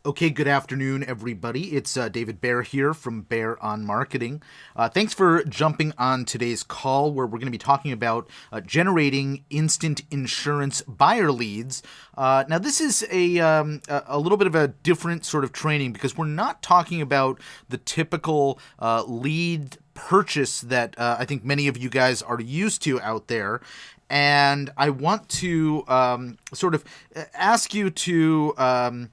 Okay, good afternoon, everybody. It's David Bear here from Bear on Marketing. Thanks for jumping on today's call where we're going to be talking about generating instant insurance buyer leads. Now, this is a little bit of a different sort of training because we're not talking about the typical lead purchase that I think many of you guys are used to out there. And I want to sort of ask you to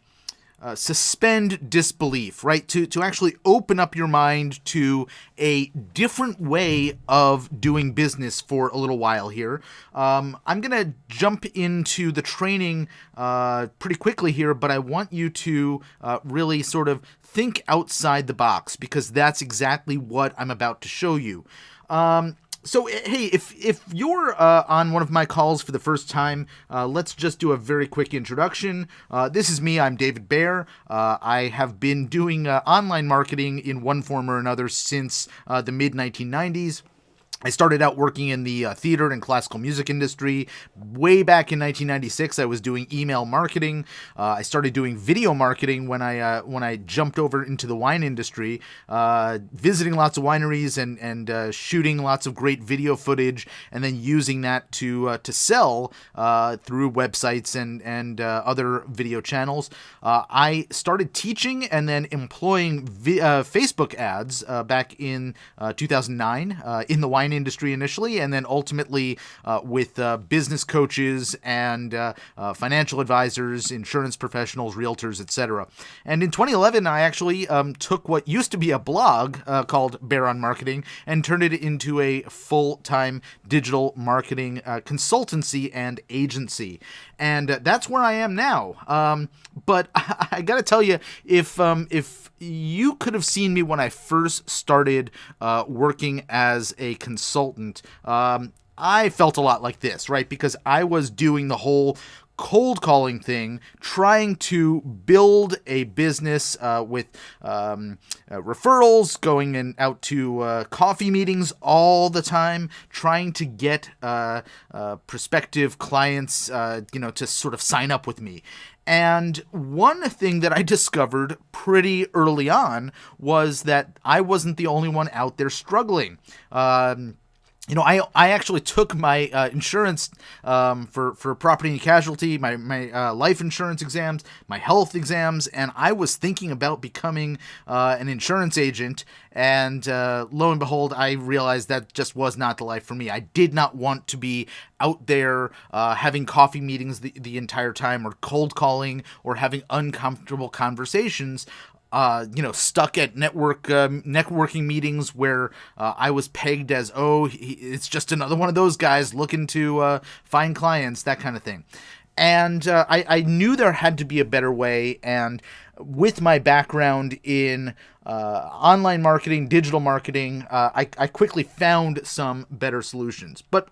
suspend disbelief, right? To actually open up your mind to a different way of doing business for a little while here. I'm going to jump into the training pretty quickly here, but I want you to really sort of think outside the box because that's exactly what I'm about to show you. So, hey, if you're on one of my calls for the first time, let's just do a very quick introduction. This is me. I'm David Bear. I have been doing online marketing in one form or another since the mid-1990s. I started out working in the theater and classical music industry. Way back in 1996, I was doing email marketing. I started doing video marketing when I jumped over into the wine industry, visiting lots of wineries and shooting lots of great video footage, and then using that to sell through websites and other video channels. I started teaching and then employing Facebook ads back in 2009 in the wine industry initially, and then ultimately with business coaches and financial advisors, insurance professionals, realtors, etc. And in 2011, I actually took what used to be a blog called Bear on Marketing and turned it into a full-time digital marketing consultancy and agency. And that's where I am now. But I got to tell you, if you could have seen me when I first started working as a consultant, I felt a lot like this, right? Because I was doing the whole cold calling thing, trying to build a business with referrals, going out to coffee meetings all the time, trying to get prospective clients, to sort of sign up with me. And one thing that I discovered pretty early on was that I wasn't the only one out there struggling. I actually took my insurance for property and casualty, my life insurance exams, my health exams, and I was thinking about becoming an insurance agent. And lo and behold, I realized that just was not the life for me. I did not want to be out there having coffee meetings the entire time, or cold calling, or having uncomfortable conversations. Stuck at networking meetings where I was pegged as, it's just another one of those guys looking to find clients, that kind of thing. And I knew there had to be a better way, and with my background in online marketing, digital marketing, I quickly found some better solutions. But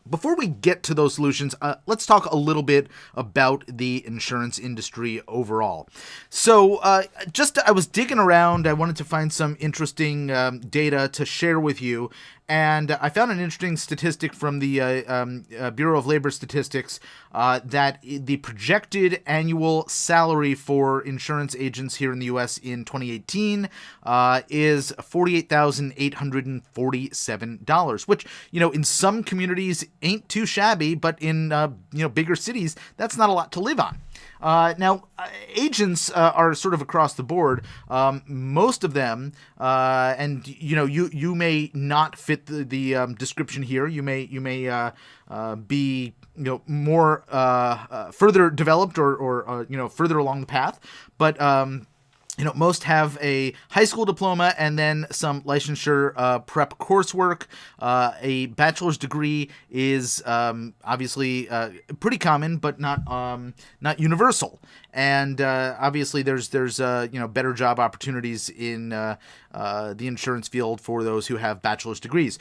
before we get to those solutions, let's talk a little bit about the insurance industry overall. So I was digging around. I wanted to find some interesting data to share with you. And I found an interesting statistic from the Bureau of Labor Statistics that the projected annual salary for insurance agents here in the U.S. in 2018 is $48,847, which, in some communities ain't too shabby, but in, bigger cities, that's not a lot to live on. Now, agents are sort of across the board. Most of them, and you may not fit the description here. You may be more further developed or further along the path, but most have a high school diploma and then some licensure prep coursework. A bachelor's degree is obviously pretty common, but not universal. And obviously, there's better job opportunities in the insurance field for those who have bachelor's degrees.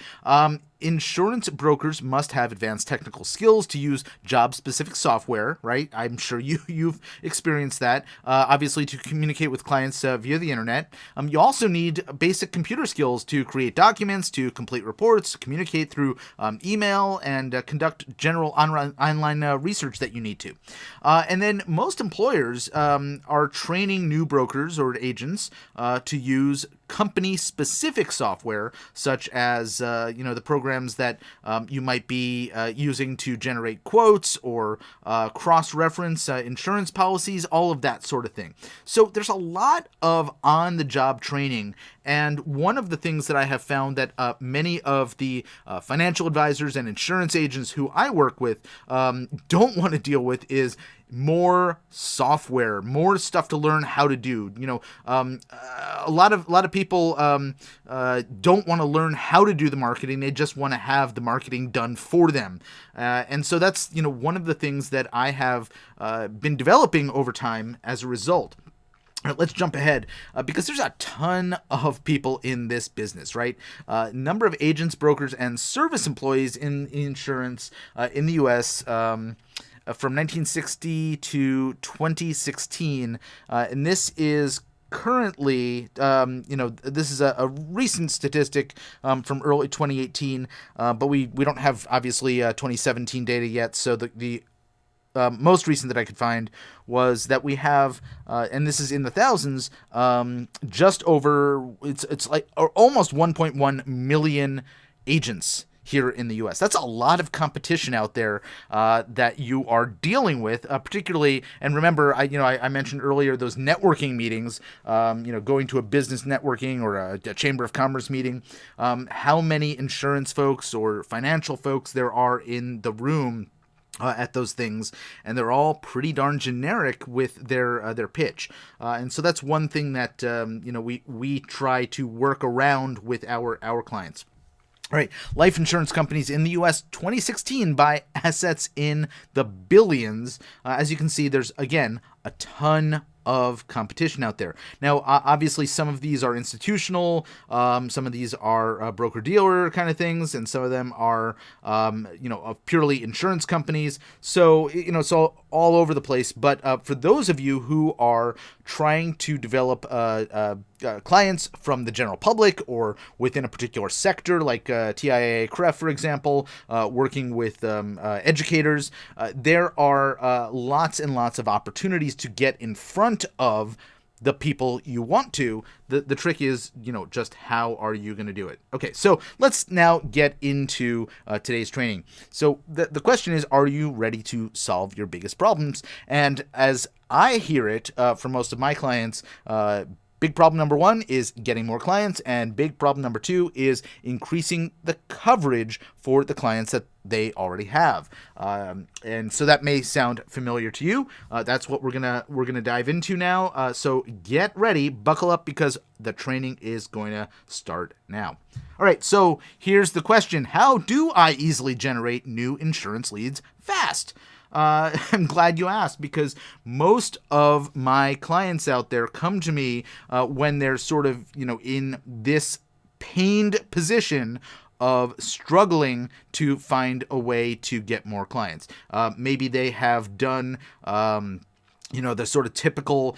Insurance brokers must have advanced technical skills to use job-specific software, right? I'm sure you've experienced that. Obviously, to communicate with clients via the internet. You also need basic computer skills to create documents, to complete reports, to communicate through email, and conduct general online research that you need to. And then most employers employers are training new brokers or agents to use company-specific software, such as the programs that you might be using to generate quotes or cross-reference insurance policies, all of that sort of thing. So there's a lot of on-the-job training, and one of the things that I have found that many of the financial advisors and insurance agents who I work with don't want to deal with is more software, more stuff to learn how to do. A lot of people don't want to learn how to do the marketing. They just want to have the marketing done for them. And so that's, one of the things that I have been developing over time as a result. All right, let's jump ahead because there's a ton of people in this business, right? Number of agents, brokers, and service employees in insurance in the U.S. From 1960 to 2016, and this is currently, this is a recent statistic from early 2018, but we don't have, obviously, 2017 data yet, so the most recent that I could find was that we have, and this is in the thousands, just over, it's like almost 1.1 million agents here in the U.S. That's a lot of competition out there that you are dealing with, particularly. And remember, I mentioned earlier those networking meetings. Going to a business networking or a chamber of commerce meeting. How many insurance folks or financial folks there are in the room at those things, and they're all pretty darn generic with their pitch, and so that's one thing that we try to work around with our clients. All right, life insurance companies in the U.S. 2016 buy assets in the billions. As you can see, there's, again, a ton of competition out there. Now, obviously, some of these are institutional, some of these are broker-dealer kind of things, and some of them are, purely insurance companies. So, it's all over the place. But for those of you who are trying to develop clients from the general public or within a particular sector, like TIAA CREF, for example, working with educators, there are lots and lots of opportunities to get in front of the people you want to. The trick is, just how are you going to do it? Okay, so let's now get into today's training. So the question is, are you ready to solve your biggest problems? And as I hear it from most of my clients, big problem number one is getting more clients, and big problem number two is increasing the coverage for the clients that they already have. And so that may sound familiar to you. That's what we're gonna dive into now. So get ready, buckle up, because the training is going to start now. All right, so here's the question: how do I easily generate new insurance leads fast? I'm glad you asked, because most of my clients out there come to me when they're sort of, in this pained position of struggling to find a way to get more clients. Maybe they have done the sort of typical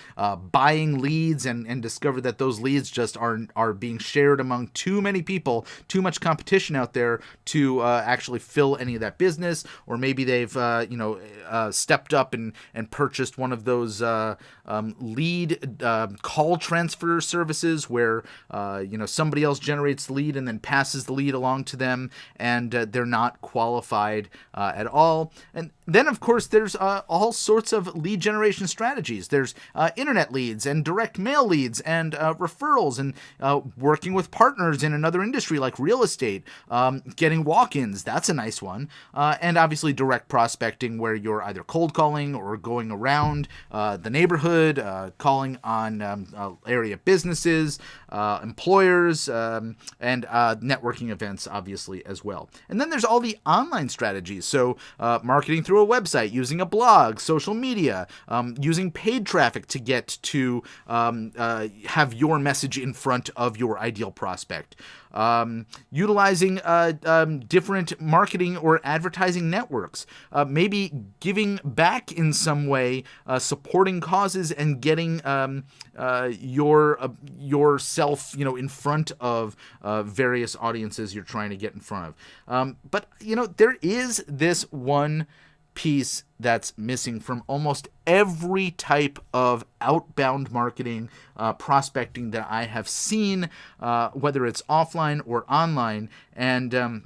buying leads and discover that those leads just are being shared among too many people, too much competition out there to actually fill any of that business. Or maybe they've stepped up and purchased one of those lead call transfer services where somebody else generates the lead and then passes the lead along to them, and they're not qualified at all. And then, of course, there's all sorts of lead generation strategies. There's internet leads and direct mail leads and referrals, and working with partners in another industry like real estate, getting walk-ins. That's a nice one. And obviously direct prospecting, where you're either cold calling or going around the neighborhood, calling on area businesses, employers, and networking events, obviously, as well. And then there's all the online strategies. So marketing through a website, using a blog, social media, using paid traffic to get to have your message in front of your ideal prospect. Utilizing different marketing or advertising networks, maybe giving back in some way, supporting causes, and getting yourself in front of various audiences you're trying to get in front of. But there is this one piece that's missing from almost every type of outbound marketing, prospecting that I have seen, whether it's offline or online. And,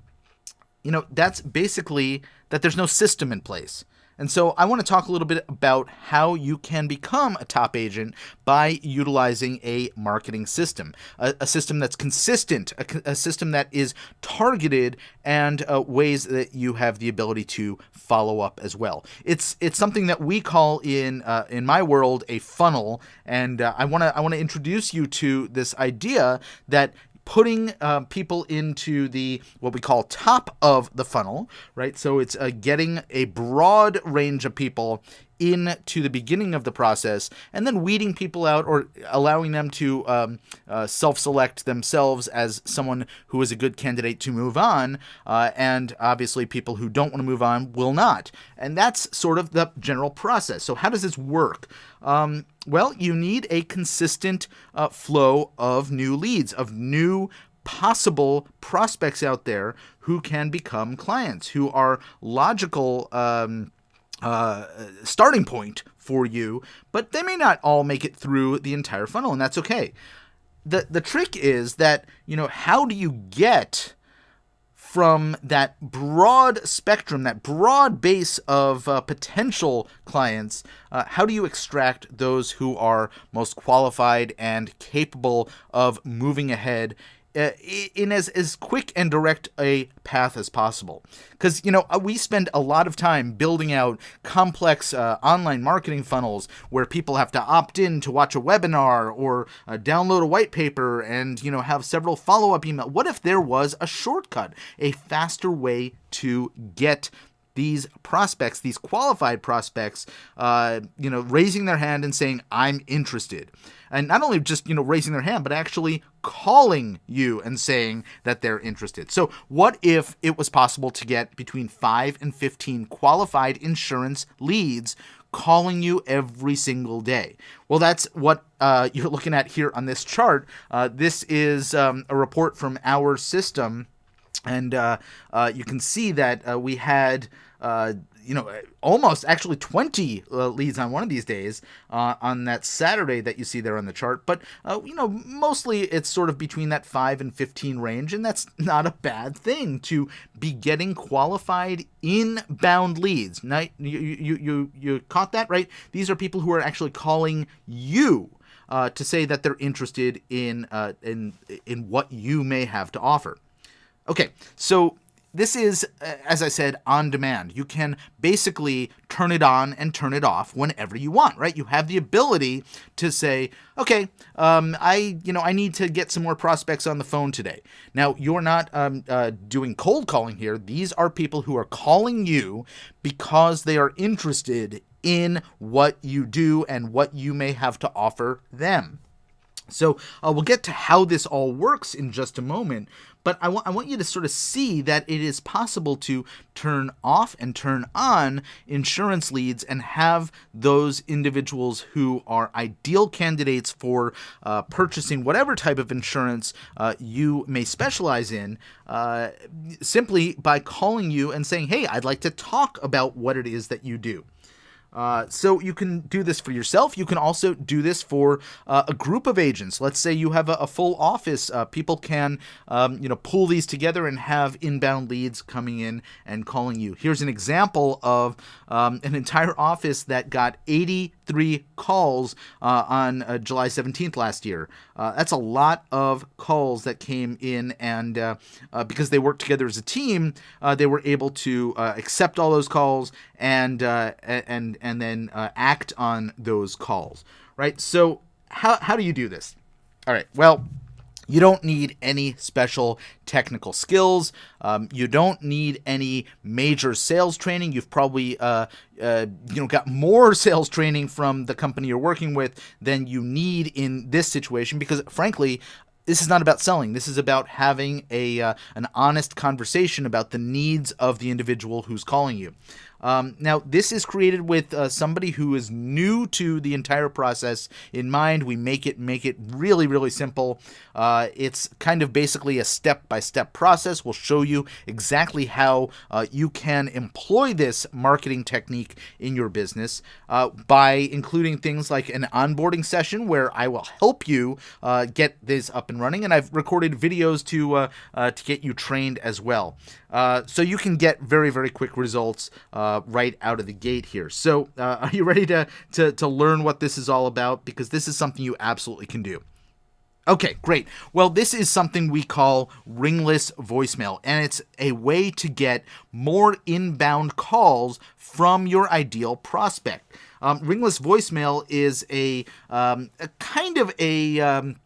that's basically that there's no system in place. And so I want to talk a little bit about how you can become a top agent by utilizing a marketing system, a system that's consistent, a system that is targeted, and ways that you have the ability to follow up as well. It's something that we call in my world a funnel, and I want to introduce you to this idea that putting people into the what we call top of the funnel, right? So it's getting a broad range of people into the beginning of the process, and then weeding people out or allowing them to self-select themselves as someone who is a good candidate to move on, and obviously people who don't want to move on will not. And that's sort of the general process. So how does this work? Well, you need a consistent flow of new leads, of new possible prospects out there who can become clients, who are logical starting point for you, but they may not all make it through the entire funnel, and that's okay. The trick is that, how do you get from that broad spectrum, that broad base of potential clients, how do you extract those who are most qualified and capable of moving ahead in as quick and direct a path as possible? Because, we spend a lot of time building out complex online marketing funnels where people have to opt in to watch a webinar or download a white paper and, have several follow-up emails. What if there was a shortcut, a faster way to get these prospects, these qualified prospects, raising their hand and saying, I'm interested? And not only just, raising their hand, but actually calling you and saying that they're interested. So what if it was possible to get between 5 and 15 qualified insurance leads calling you every single day? Well, that's what you're looking at here on this chart. This is a report from our system. And you can see that we had, almost actually 20 leads on one of these days on that Saturday that you see there on the chart. But, mostly it's sort of between that 5 and 15 range. And that's not a bad thing to be getting qualified inbound leads. Now, you caught that, right? These are people who are actually calling you to say that they're interested in what you may have to offer. Okay, so this is, as I said, on demand. You can basically turn it on and turn it off whenever you want, right? You have the ability to say, okay, I need to get some more prospects on the phone today. Now, you're not doing cold calling here. These are people who are calling you because they are interested in what you do and what you may have to offer them. So we'll get to how this all works in just a moment, but I want you to sort of see that it is possible to turn off and turn on insurance leads and have those individuals who are ideal candidates for purchasing whatever type of insurance you may specialize in, simply by calling you and saying, hey, I'd like to talk about what it is that you do. So you can do this for yourself. You can also do this for a group of agents. Let's say you have a full office. People can, pull these together and have inbound leads coming in and calling you. Here's an example of an entire office that got 83 calls on July 17th last year. That's a lot of calls that came in, and because they worked together as a team, they were able to accept all those calls and then act on those calls, right? So how do you do this? All right, well, you don't need any special technical skills. You don't need any major sales training. You've probably got more sales training from the company you're working with than you need in this situation, because frankly, this is not about selling. This is about having an honest conversation about the needs of the individual who's calling you. Now, this is created with somebody who is new to the entire process in mind. We make it really, really simple. It's kind of basically a step-by-step process. We'll show you exactly how you can employ this marketing technique in your business by including things like an onboarding session where I will help you get this up and running, and I've recorded videos to get you trained as well. So you can get very, very quick results right out of the gate here. So are you ready to learn what this is all about? Because this is something you absolutely can do. Okay, great. Well, this is something we call ringless voicemail, and it's a way to get more inbound calls from your ideal prospect. Ringless voicemail is a kind of a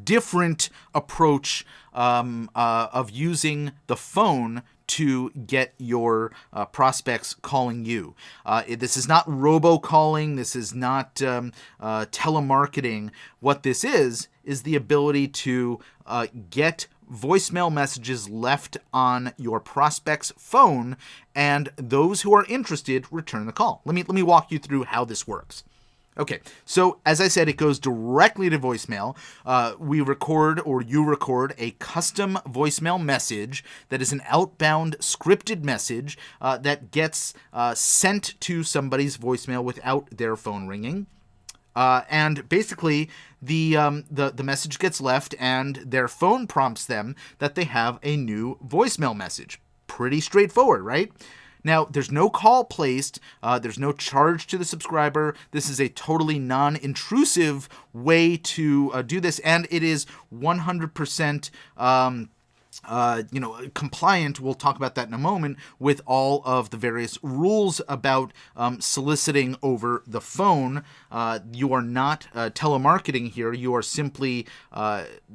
different approach of using the phone to get your prospects calling you. This is not robocalling. This is not telemarketing. What this is the ability to get voicemail messages left on your prospect's phone, and those who are interested return the call. Let me walk you through how this works. Okay, so as I said, it goes directly to voicemail. You record a custom voicemail message that is an outbound scripted message that gets sent to somebody's voicemail without their phone ringing. And basically, the message gets left, and their phone prompts them that they have a new voicemail message. Pretty straightforward, right? Now, there's no call placed. There's no charge to the subscriber. This is a totally non-intrusive way to do this, and it is 100% compliant. We'll talk about that in a moment with all of the various rules about soliciting over the phone. You are not telemarketing here. You are simply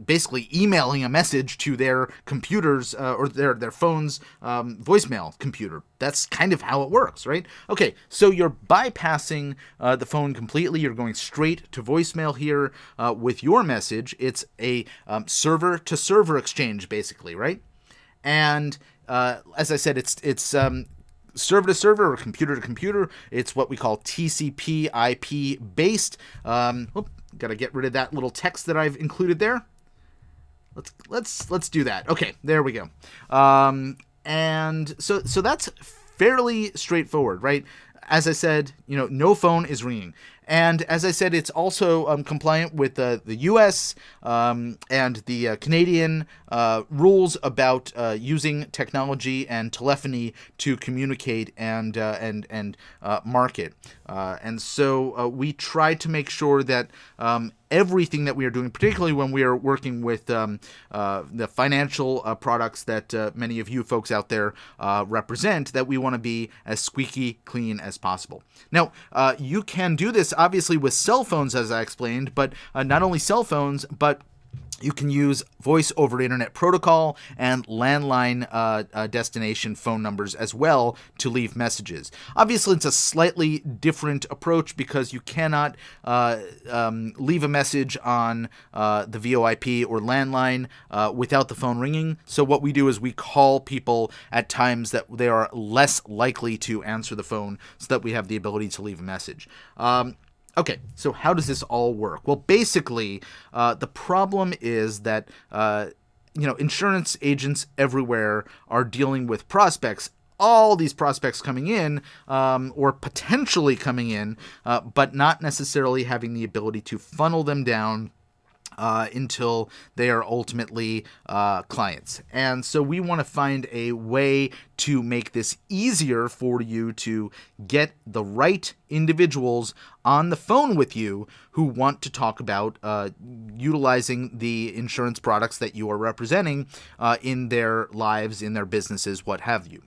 basically emailing a message to their computers or their phone's voicemail computer. That's kind of how it works, right? Okay, so you're bypassing the phone completely. You're going straight to voicemail here with your message. It's a server-to-server exchange, basically, right? And as I said, it's server-to-server or computer-to-computer. It's what we call TCP-IP based. Got to get rid of that little text that I've included there. Let's do that. Okay, there we go. And so that's fairly straightforward, right? As I said, no phone is ringing. And as I said, it's also compliant with the U.S. And the Canadian rules about using technology and telephony to communicate and market. And so we try to make sure that everything that we are doing, particularly when we are working with the financial products that many of you folks out there represent, that we want to be as squeaky clean as possible. Now, you can do this obviously with cell phones, as I explained, but not only cell phones, but you can use voice over internet protocol and landline destination phone numbers as well to leave messages. Obviously, it's a slightly different approach because you cannot leave a message on the VOIP or landline without the phone ringing. So what we do is we call people at times that they are less likely to answer the phone so that we have the ability to leave a message. Okay, so how does this all work? Well, basically, the problem is that, insurance agents everywhere are dealing with prospects, all these prospects coming in, or potentially coming in, but not necessarily having the ability to funnel them down until they are ultimately clients. And so we want to find a way to make this easier for you to get the right individuals on the phone with you who want to talk about utilizing the insurance products that you are representing in their lives, in their businesses, what have you.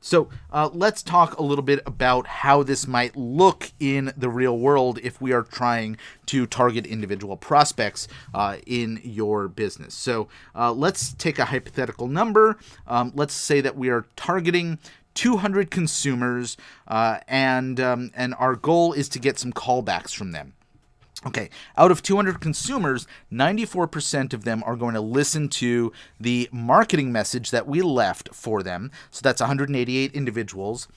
So let's talk a little bit about how this might look in the real world if we are trying to target individual prospects in your business. So let's take a hypothetical number. Let's say that we are targeting 200 consumers, and our goal is to get some callbacks from them. Okay, out of 200 consumers, 94% of them are going to listen to the marketing message that we left for them. So that's 188 individuals.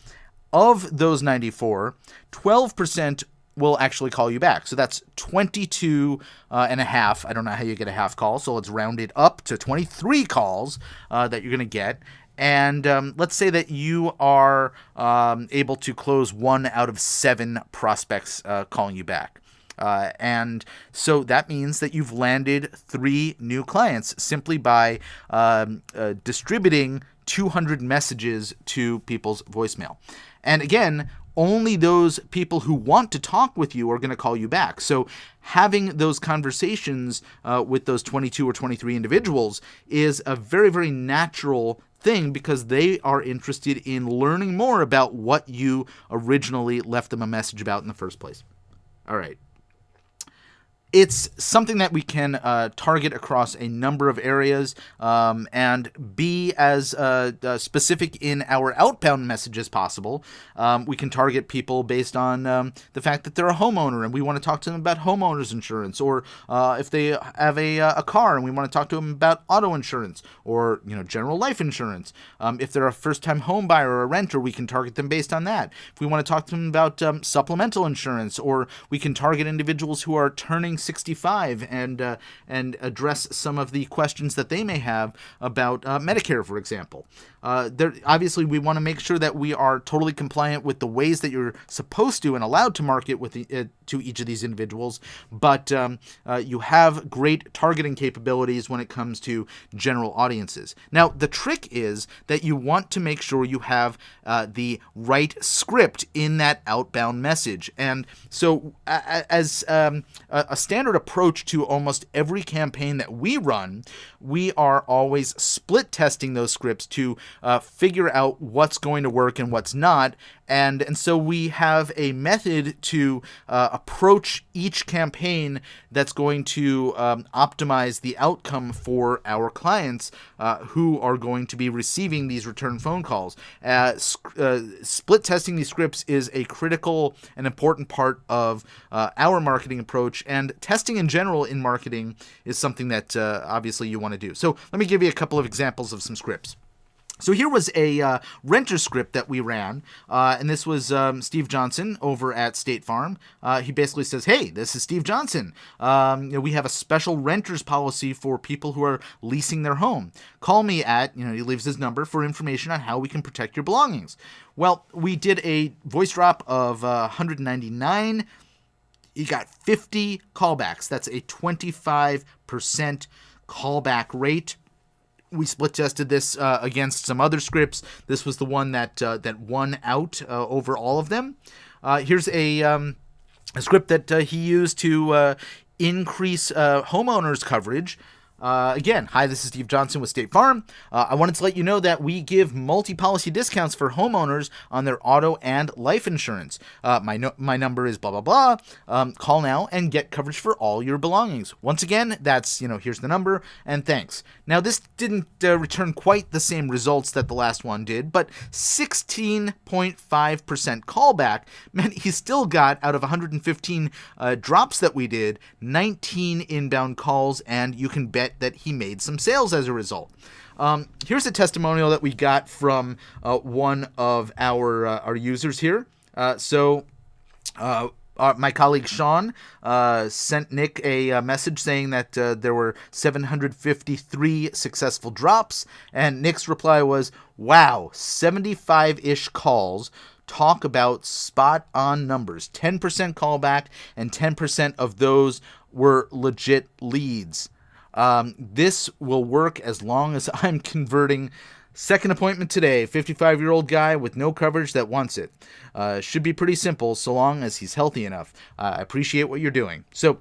Of those 94, 12% will actually call you back. So that's 22 and a half. I don't know how you get a half call, so let's round it up to 23 calls that you're going to get. And let's say that you are able to close 1 out of 7 prospects calling you back. And so that means that you've landed 3 new clients simply by distributing 200 messages to people's voicemail. And again, only those people who want to talk with you are going to call you back. So having those conversations with those 22 or 23 individuals is a very, very natural thing because they are interested in learning more about what you originally left them a message about in the first place. All right. It's something that we can target across a number of areas and be as specific in our outbound message as possible. We can target people based on the fact that they're a homeowner and we want to talk to them about homeowners insurance, or if they have a car and we want to talk to them about auto insurance or general life insurance. If they're a first-time home buyer or a renter, we can target them based on that. If we want to talk to them about supplemental insurance, or we can target individuals who are turning 65 and address some of the questions that they may have about Medicare, for example. Obviously, we want to make sure that we are totally compliant with the ways that you're supposed to and allowed to market with to each of these individuals, but you have great targeting capabilities when it comes to general audiences. Now, the trick is that you want to make sure you have the right script in that outbound message. And so as a standard approach to almost every campaign that we run, we are always split testing those scripts to figure out what's going to work and what's not. And so we have a method to approach each campaign that's going to optimize the outcome for our clients who are going to be receiving these return phone calls. Split testing these scripts is a critical and important part of our marketing approach, and testing in general in marketing is something that obviously you want to do. So let me give you a couple of examples of some scripts. So here was a renter script that we ran, and this was Steve Johnson over at State Farm. He basically says, "Hey, this is Steve Johnson. We have a special renters policy for people who are leasing their home. Call me at," he leaves his number for information on how we can protect your belongings. Well, we did a voice drop of 199. You got 50 callbacks. That's a 25% callback rate. We split tested this against some other scripts. This was the one that won out over all of them. Here's a script that he used to increase homeowners coverage. Again, hi, this is Steve Johnson with State Farm. I wanted to let you know that we give multi-policy discounts for homeowners on their auto and life insurance. My number is blah, blah, blah. Call now and get coverage for all your belongings. Once again, that's, here's the number, and thanks. Now, this didn't return quite the same results that the last one did, but 16.5% callback meant he still got, out of 115 drops that we did, 19 inbound calls, and you can bet that he made some sales as a result. Here's a testimonial that we got from one of our users here. My colleague Sean sent Nick a message saying that there were 753 successful drops, and Nick's reply was, "Wow, 75-ish calls. Talk about spot-on numbers. 10% callback, and 10% of those were legit leads. This will work as long as I'm converting." Second appointment today, 55-year-old guy with no coverage that wants it. Should be pretty simple so long as he's healthy enough. I appreciate what you're doing. So,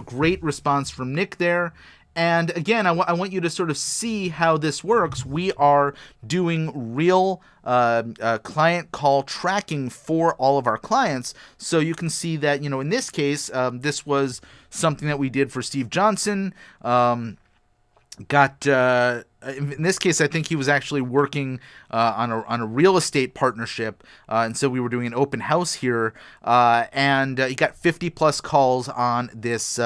great response from Nick there. And again, I want you to sort of see how this works. We are doing real client call tracking for all of our clients. So you can see that, in this case, this was something that we did for Steve Johnson. got in this case, I think he was actually working on a real estate partnership, and so we were doing an open house here, and he got 50 plus calls on this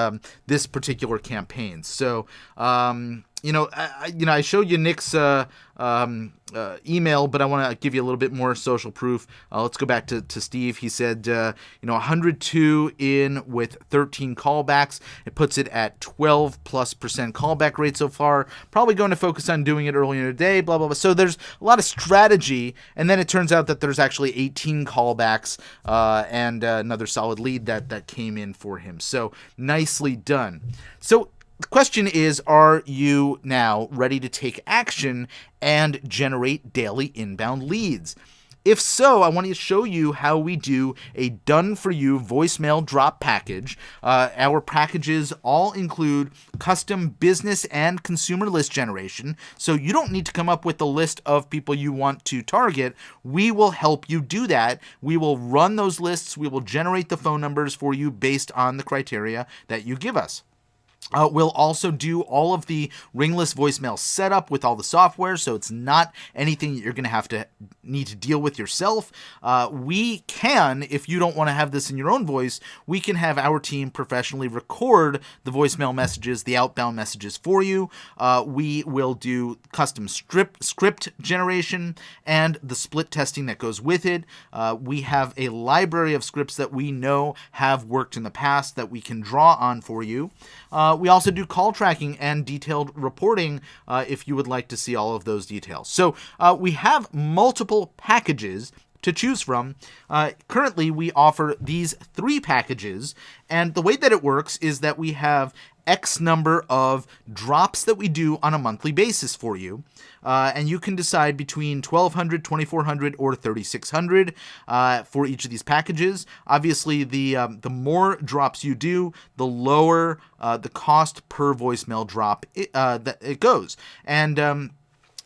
particular campaign. So I showed you Nick's email, but I want to give you a little bit more social proof. Let's go back to Steve. He said 102 in with 13 callbacks. It puts it at 12+% callback rate so far. Probably going to focus on doing it early in the day, blah, blah, blah. So there's a lot of strategy, and then it turns out that there's actually 18 callbacks and another solid lead that came in for him. So nicely done. So the question is, are you now ready to take action and generate daily inbound leads? If so, I want to show you how we do a done-for-you voicemail drop package. Our packages all include custom business and consumer list generation, so you don't need to come up with the list of people you want to target. We will help you do that. We will run those lists. We will generate the phone numbers for you based on the criteria that you give us. We'll also do all of the ringless voicemail setup with all the software, so it's not anything that you're going to need to deal with yourself. We can, if you don't want to have this in your own voice, we can have our team professionally record the voicemail messages, the outbound messages for you. We will do custom script generation and the split testing that goes with it. We have a library of scripts that we know have worked in the past that we can draw on for you. We also do call tracking and detailed reporting if you would like to see all of those details. So we have multiple packages to choose from. Currently, we offer these 3 packages, and the way that it works is that we have X number of drops that we do on a monthly basis for you. And you can decide between 1,200, 2,400, or 3,600 for each of these packages. Obviously, the more drops you do, the lower the cost per voicemail drop that it goes. And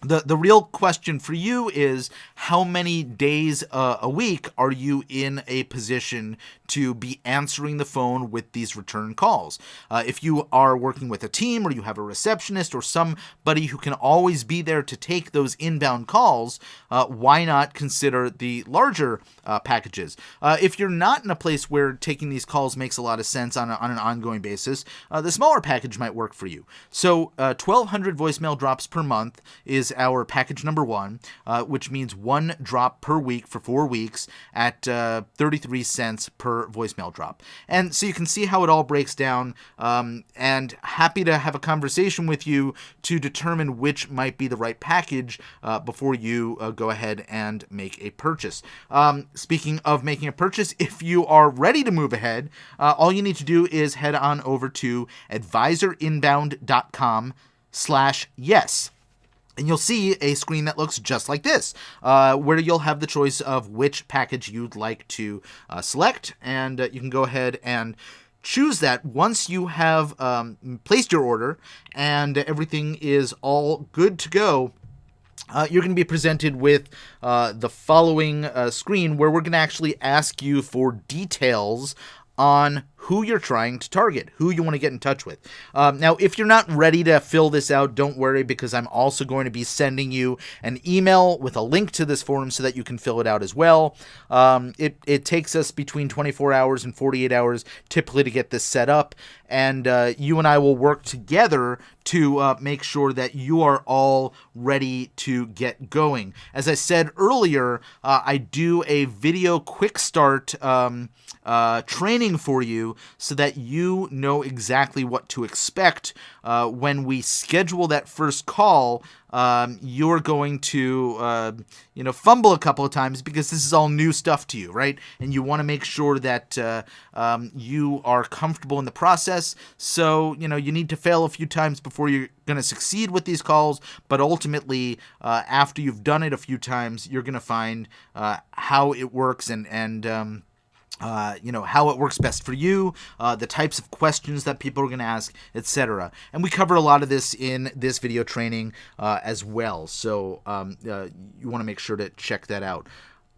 the real question for you is, how many days a week are you in a position to be answering the phone with these return calls? If you are working with a team, or you have a receptionist or somebody who can always be there to take those inbound calls, why not consider the larger packages? If you're not in a place where taking these calls makes a lot of sense on an ongoing basis, the smaller package might work for you. So 1,200 voicemail drops per month is our package number 1, which means 1 drop per week for 4 weeks at 33 cents per voicemail drop. And so you can see how it all breaks down, and happy to have a conversation with you to determine which might be the right package before you go ahead and make a purchase. Speaking of making a purchase, if you are ready to move ahead, all you need to do is head on over to advisorinbound.com/yes. And you'll see a screen that looks just like this, where you'll have the choice of which package you'd like to select, and you can go ahead and choose that. Once you have placed your order and everything is all good to go, you're going to be presented with the following screen, where we're going to actually ask you for details on who you're trying to target, who you want to get in touch with. Now, if you're not ready to fill this out, don't worry, because I'm also going to be sending you an email with a link to this form so that you can fill it out as well. It takes us between 24 hours and 48 hours typically to get this set up, and you and I will work together to make sure that you are all ready to get going. As I said earlier, I do a video quick start training for you so that you know exactly what to expect when we schedule that first call. You're going to fumble a couple of times because this is all new stuff to you, right? And you want to make sure that you are comfortable in the process. So you need to fail a few times before you're going to succeed with these calls. But ultimately, after you've done it a few times, you're going to find how it works and how it works best for you, the types of questions that people are going to ask, etc. And we cover a lot of this in this video training as well. So you want to make sure to check that out.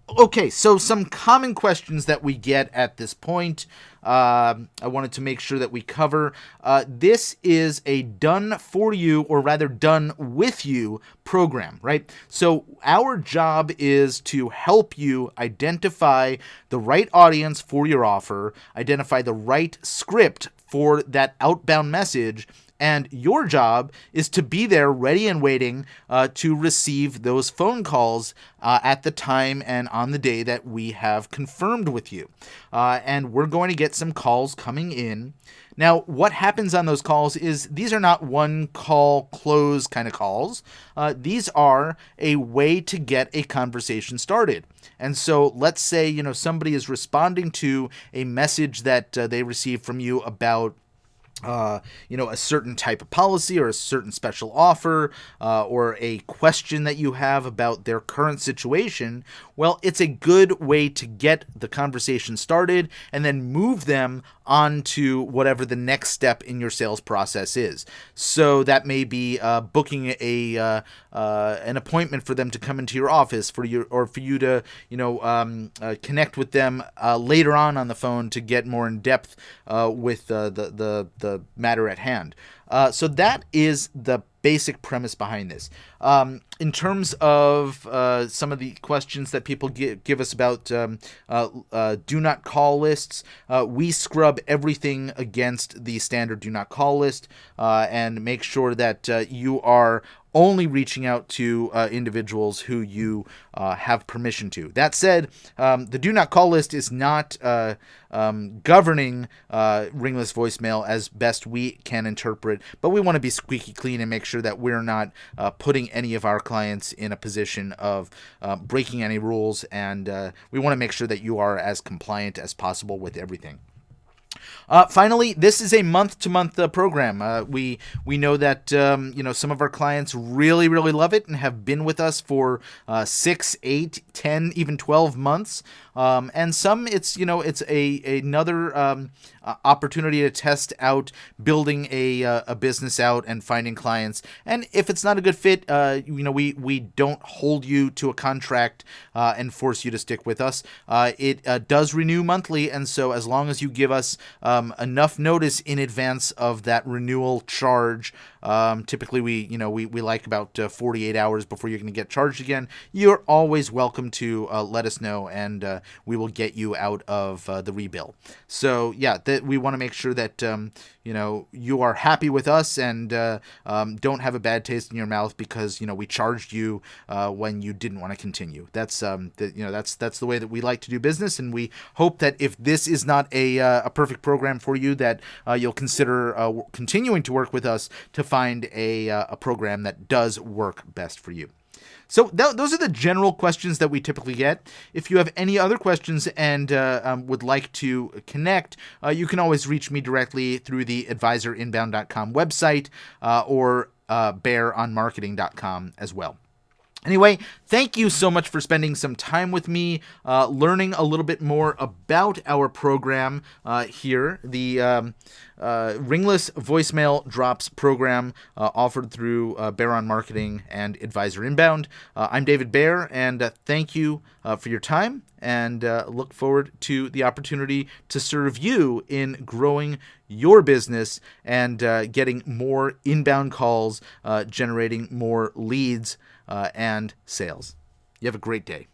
Okay, so some common questions that we get at this point. I wanted to make sure that we cover. This is a done for you, or rather done with you program, right? So our job is to help you identify the right audience for your offer, identify the right script for that outbound message, and your job is to be there ready and waiting to receive those phone calls at the time and on the day that we have confirmed with you. And we're going to get some calls coming in. Now, what happens on those calls is these are not one call close kind of calls. These are a way to get a conversation started. And so let's say, somebody is responding to a message that they received from you about a certain type of policy or a certain special offer or a question that you have about their current situation. Well, it's a good way to get the conversation started and then move them on to whatever the next step in your sales process is. So that may be booking an appointment for them to come into your office for you to connect with them later on the phone to get more in depth with the matter at hand. So that is the basic premise behind this. In terms of some of the questions that people give us about do not call lists, we scrub everything against the standard do not call list and make sure that you are only reaching out to individuals who you have permission to. That said, the do not call list is not governing ringless voicemail as best we can interpret, but we want to be squeaky clean and make sure that we're not putting any of our clients in a position of breaking any rules, and we want to make sure that you are as compliant as possible with everything. Finally, this is a month-to-month program. We know that some of our clients really love it and have been with us for 6, 8, 10, even 12 months. And some it's another opportunity to test out building a business out and finding clients. And if it's not a good fit, we don't hold you to a contract and force you to stick with us. It does renew monthly, and so as long as you give us enough notice in advance of that renewal charge, typically we like about 48 hours before you're going to get charged again. You're always welcome to let us know, and we will get you out of the rebill. So yeah, we want to make sure that you are happy with us and don't have a bad taste in your mouth because we charged you when you didn't want to continue. That's that's the way that we like to do business, and we hope that if this is not a perfect program for you, that you'll consider continuing to work with us to find a program that does work best for you. So those are the general questions that we typically get. If you have any other questions and would like to connect, you can always reach me directly through the advisorinbound.com website or bearonmarketing.com as well. Anyway, thank you so much for spending some time with me, learning a little bit more about our program here, the Ringless Voicemail Drops program offered through Bear on Marketing and Advisor Inbound. I'm David Bear, and thank you for your time, and look forward to the opportunity to serve you in growing your business and getting more inbound calls, generating more leads and sales. You have a great day.